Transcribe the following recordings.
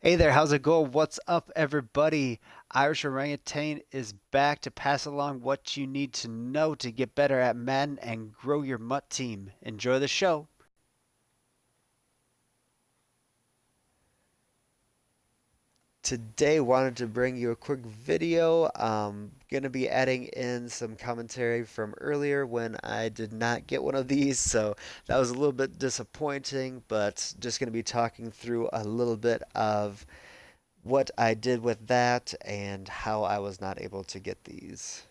Hey there, how's it going? What's up, everybody? Irish Orangutan is back to pass along what you need to know to get better at Madden and grow your MUT team. Enjoy the show. Today wanted to bring you a quick video. Gonna be adding in some commentary from earlier when I did not get one of these, so that was a little bit disappointing, but just gonna be talking through a little bit of what I did with that and how I was not able to get these.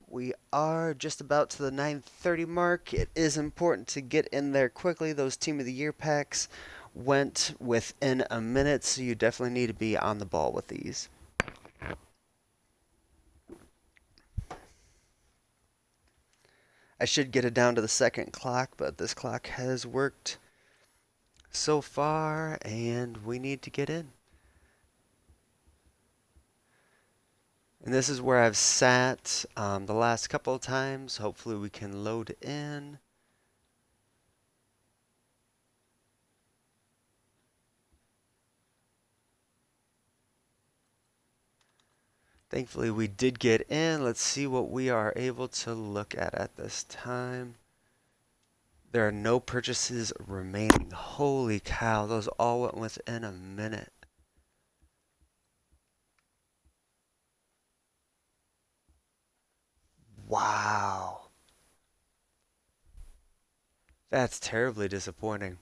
We are just about to the 9:30 mark. It is important to get in there quickly. Those Team of the Year packs went within a minute, so you definitely need to be on the ball with these. I should get it down to the second clock, but this clock has worked so far, and we need to get in. And this is where I've sat the last couple of times. Hopefully we can load in. Thankfully we did get in. Let's see what we are able to look at this time. There are no purchases remaining. Holy cow, those all went within a minute. Wow. That's terribly disappointing.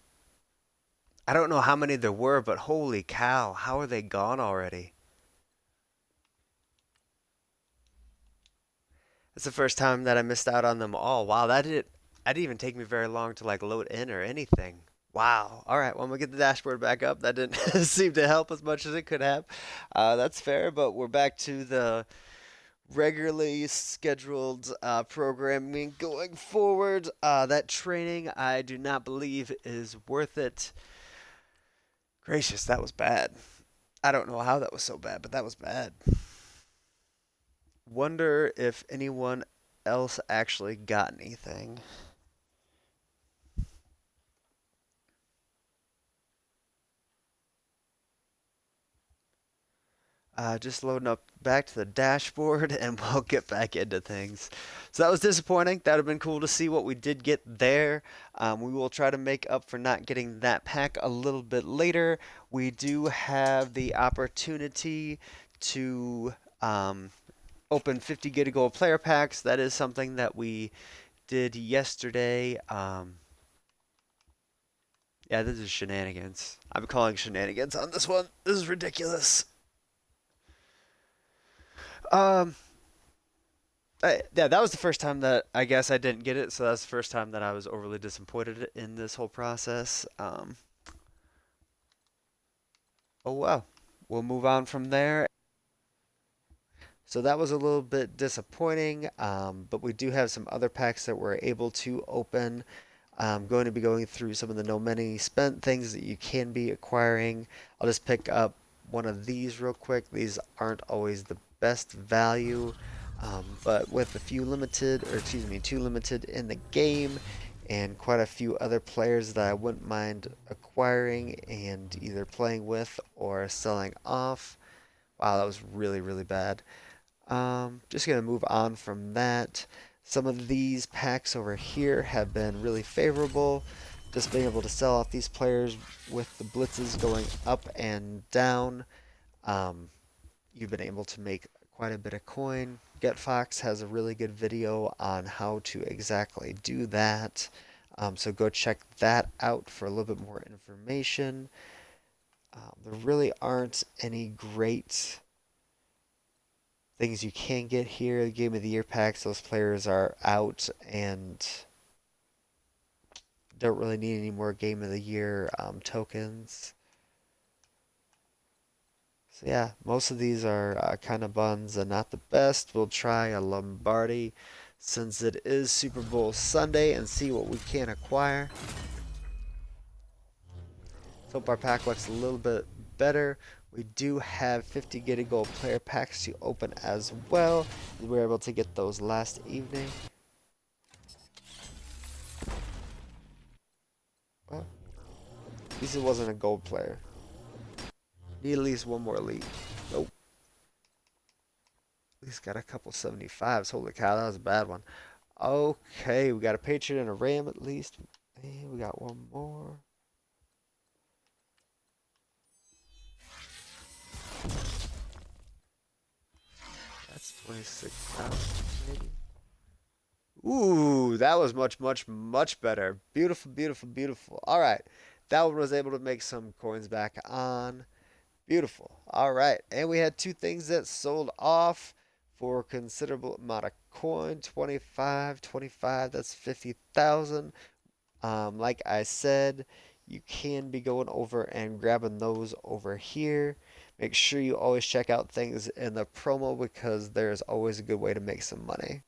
I don't know how many there were, but holy cow, how are they gone already? It's the first time that I missed out on them all. Wow, that didn't even take me very long to like load in or anything. Wow. All right, well, I'm gonna get the dashboard back up. That didn't seem to help as much as it could have. That's fair, but we're back to the regularly scheduled programming going forward. That training, I do not believe is worth it. Gracious, that was bad. I don't know how that was so bad, but that was bad. Wonder if anyone else actually got anything. Just loading up back to the dashboard and we'll get back into things. So that was disappointing. That would have been cool to see what we did get there. We will try to make up for not getting that pack a little bit later. We do have the opportunity to open 50 Get a Gold player packs. That is something that we did yesterday. Yeah, this is shenanigans. I'm calling shenanigans on this one. This is ridiculous. Um, yeah, that was the first time that I guess I didn't get it, so that's the first time that I was overly disappointed in this whole process. Oh well, we'll move on from there. So that was a little bit disappointing, but we do have some other packs that we're able to open. I'm going to be going through some of the no money spent things that you can be acquiring. I'll just pick up one of these real quick. These aren't always the best value, but with a few limited, or excuse me, two limited in the game, and quite a few other players that I wouldn't mind acquiring and either playing with or selling off. Wow, that was really, really bad. Just gonna move on from that. Some of these packs over here have been really favorable. Just being able to sell off these players with the blitzes going up and down. Um, you've been able to make quite a bit of coin. GetFox has a really good video on how to exactly do that. So go check that out for a little bit more information. There really aren't any great things you can get here. The Game of the Year packs, those players are out and don't really need any more Game of the Year tokens. So yeah, most of these are kind of buns and not the best. We'll try a Lombardi since it is Super Bowl Sunday and see what we can acquire. So hope our pack looks a little bit better. We do have 50 Get a Gold player packs to open as well. We were able to get those last evening. Well, at least it wasn't a gold player. Need at least one more elite. Nope. At least got a couple 75s. Holy cow, that was a bad one. Okay, we got a Patriot and a Ram at least. And we got one more. That's 26,000 maybe. Ooh, that was much, much, much better. Beautiful, beautiful, beautiful. All right. That one was able to make some coins back on. Beautiful. All right. And we had two things that sold off for a considerable amount of coin. 25, 25, that's 50,000. Like I said, you can be going over and grabbing those over here. Make sure you always check out things in the promo because there's always a good way to make some money.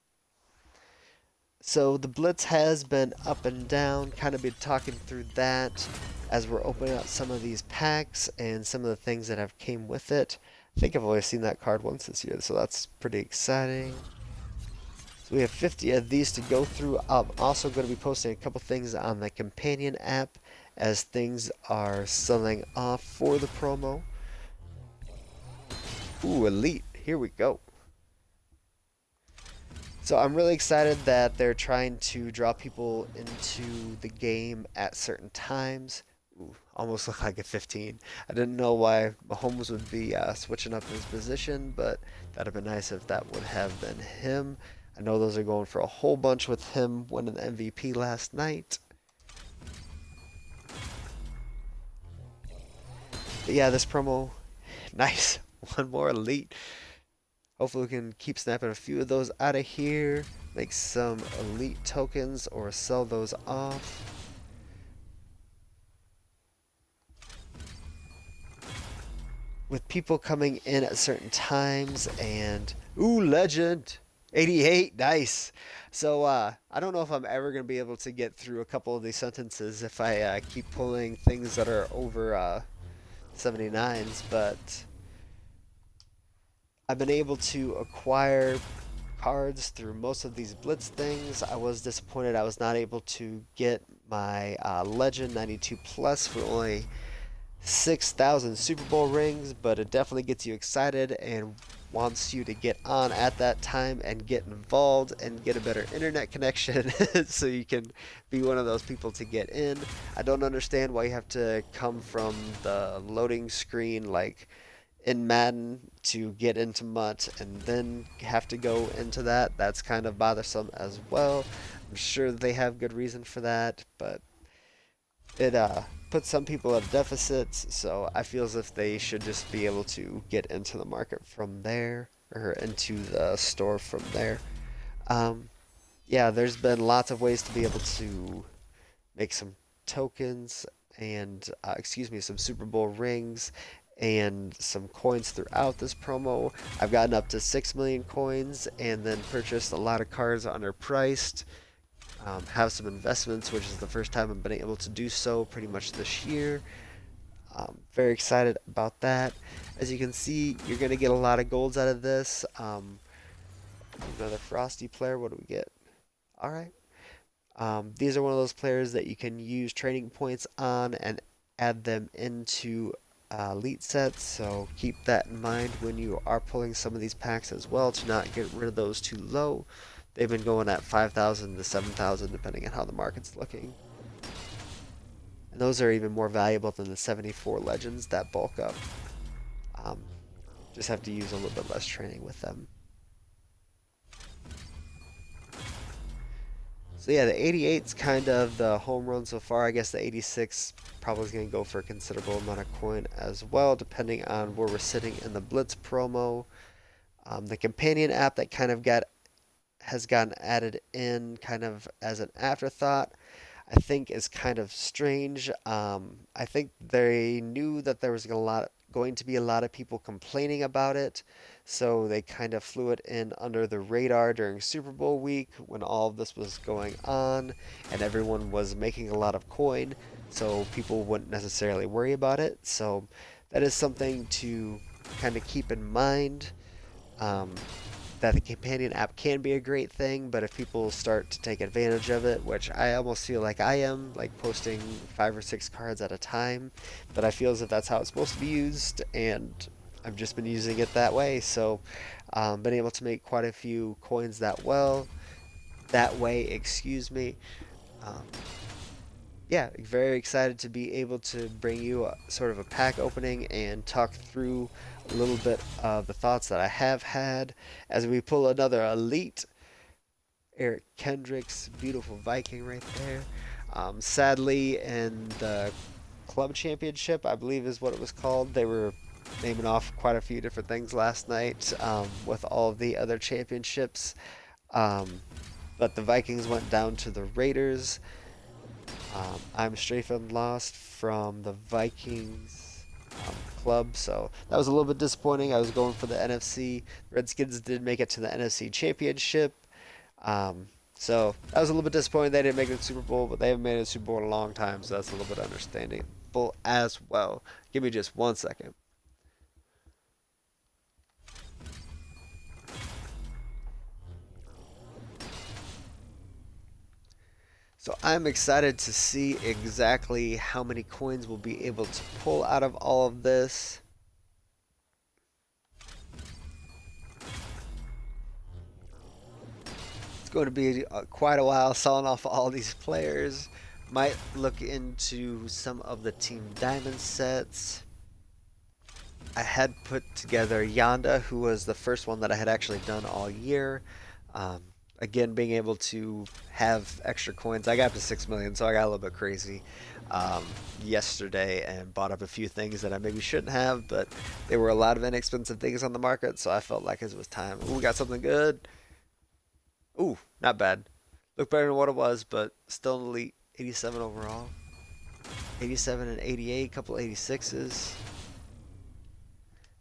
So the Blitz has been up and down, kind of been talking through that as we're opening up some of these packs and some of the things that have came with it. I think I've only seen that card once this year, so that's pretty exciting. So we have 50 of these to go through. I'm also going to be posting a couple things on the companion app as things are selling off for the promo. Ooh, Elite. Here we go. So I'm really excited that they're trying to draw people into the game at certain times. Ooh, almost looked like a 15. I didn't know why Mahomes would be switching up his position, but that'd have been nice if that would have been him. I know those are going for a whole bunch with him winning the MVP last night. But yeah, this promo, nice. One more elite. Hopefully we can keep snapping a few of those out of here. Make some elite tokens or sell those off. With people coming in at certain times and... Ooh, legend! 88, nice! So, I don't know if I'm ever going to be able to get through a couple of these sentences if I keep pulling things that are over 79s, but... I've been able to acquire cards through most of these Blitz things. I was disappointed I was not able to get my Legend 92 Plus for only 6,000 Super Bowl rings, but it definitely gets you excited and wants you to get on at that time and get involved and get a better internet connection so you can be one of those people to get in. I don't understand why you have to come from the loading screen like in Madden to get into MUT and then have to go into that. That's kind of bothersome as well. I'm sure they have good reason for that, but it puts some people at deficits, so I feel as if they should just be able to get into the market from there or into the store from there. Yeah, there's been lots of ways to be able to make some tokens and excuse me, some Super Bowl rings and some coins throughout this promo. I've gotten up to 6 million coins and then purchased a lot of cards underpriced. Have some investments, which is the first time I've been able to do so pretty much this year. Very excited about that. As you can see, you're going to get a lot of golds out of this. Another Frosty player. What do we get? All right. These are one of those players that you can use training points on and add them into elite sets, so keep that in mind when you are pulling some of these packs as well to not get rid of those too low. They've been going at 5,000 to 7,000 depending on how the market's looking. And those are even more valuable than the 74 legends that bulk up. Just have to use a little bit less training with them. So yeah, the 88's kind of the home run so far. I guess the 86 probably is going to go for a considerable amount of coin as well, depending on where we're sitting in the Blitz promo. The companion app that kind of has gotten added in kind of as an afterthought, I think is kind of strange. I think they knew that there was going to be a lot of people complaining about it, so they kind of flew it in under the radar during Super Bowl week when all of this was going on and everyone was making a lot of coin, so people wouldn't necessarily worry about it. So that is something to kind of keep in mind. that the companion app can be a great thing, but if people start to take advantage of it, which I almost feel like I am, like posting 5 or 6 cards at a time, but I feel as if that's how it's supposed to be used, and I've just been using it that way. So, been able to make quite a few coins that way, excuse me. Um, yeah, very excited to be able to bring you sort of a pack opening and talk through a little bit of the thoughts that I have had as we pull another elite. Eric Kendricks, beautiful Viking right there. Sadly, in the club championship, I believe is what it was called, they were naming off quite a few different things last night with all of the other championships. Um, but the Vikings went down to the Raiders. I'm straight and lost from the Vikings club, so that was a little bit disappointing. I was going for the NFC. Redskins did make it to the NFC Championship, um, so that was a little bit disappointing. They didn't make it to the Super Bowl, but they haven't made it to the Super Bowl in a long time, so that's a little bit understandable as well. Give me just 1 second. So I'm excited to see exactly how many coins we'll be able to pull out of all of this. It's going to be quite a while selling off all these players. Might look into some of the Team Diamond sets. I had put together Yonda, who was the first one that I had actually done all year. Um, again, being able to have extra coins. I got up to 6 million, so I got a little bit crazy um, yesterday and bought up a few things that I maybe shouldn't have, but there were a lot of inexpensive things on the market, so I felt like it was time. Ooh, we got something good. Ooh, not bad. Looked better than what it was, but still an elite 87 overall. 87 and 88, couple 86s.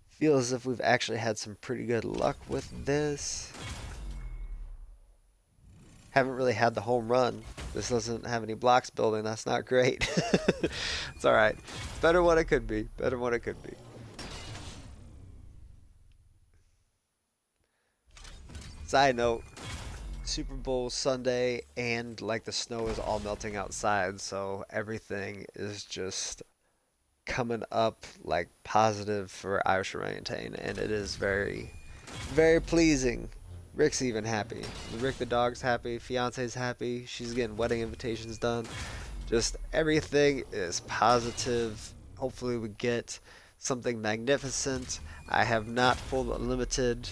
Feels as if we've actually had some pretty good luck with this. Haven't really had the home run. This doesn't have any blocks building. That's not great. It's all right. Better than what it could be. Better than what it could be. Side note, Super Bowl Sunday and like the snow is all melting outside, so everything is just coming up like positive for Irish orangutan, and it is very, very pleasing. Rick's even happy. Rick the dog's happy. Fiance's happy. She's getting wedding invitations done. Just everything is positive. Hopefully we get something magnificent. I have not pulled a limited,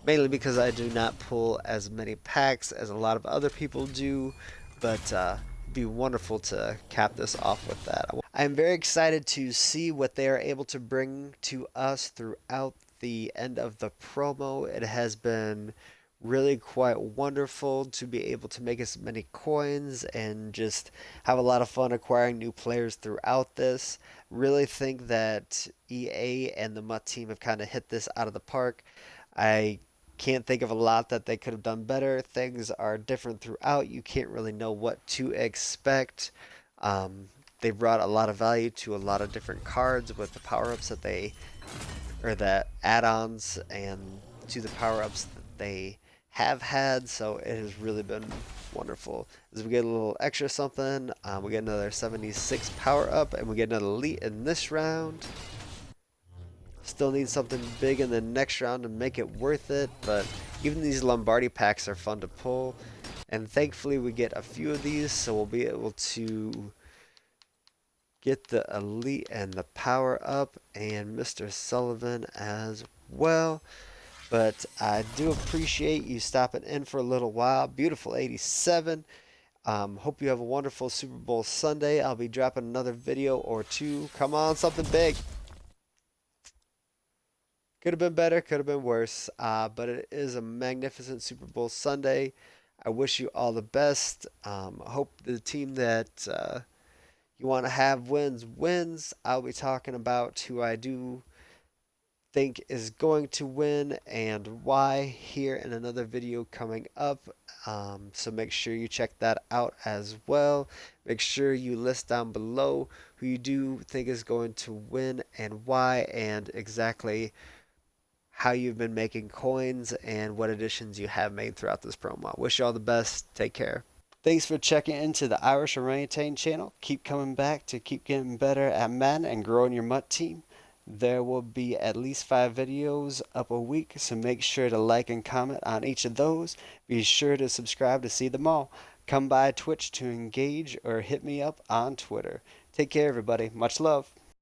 mainly because I do not pull as many packs as a lot of other people do, but it'd be wonderful to cap this off with that. I am very excited to see what they are able to bring to us throughout the end of the promo. It has been really quite wonderful to be able to make as many coins and just have a lot of fun acquiring new players throughout this. Really think that EA and the Mutt team have kind of hit this out of the park. I can't think of a lot that they could have done better. Things are different throughout. You can't really know what to expect. Um, they brought a lot of value to a lot of different cards with the power-ups that they, or the add-ons and to the power-ups that they have had. So it has really been wonderful. As we get a little extra something, we get another 76 power-up, and we get another elite in this round. Still need something big in the next round to make it worth it, but even these Lombardi packs are fun to pull. And thankfully we get a few of these, so we'll be able to get the elite and the power up and Mr. Sullivan as well. But I do appreciate you stopping in for a little while. Beautiful 87. Hope you have a wonderful Super Bowl Sunday. I'll be dropping another video or two. Come on, something big. Could have been better, could have been worse, but it is a magnificent Super Bowl Sunday. I wish you all the best. I hope the team that you want to have wins. I'll be talking about who I do think is going to win and why here in another video coming up. So make sure you check that out as well. Make sure you list down below who you do think is going to win and why, and exactly how you've been making coins and what additions you have made throughout this promo. Wish you all the best. Take care. Thanks for checking into the Irish Orangutan channel. Keep coming back to keep getting better at Madden and growing your MUT team. There will be at least 5 videos up a week, so make sure to like and comment on each of those. Be sure to subscribe to see them all. Come by Twitch to engage or hit me up on Twitter. Take care, everybody. Much love.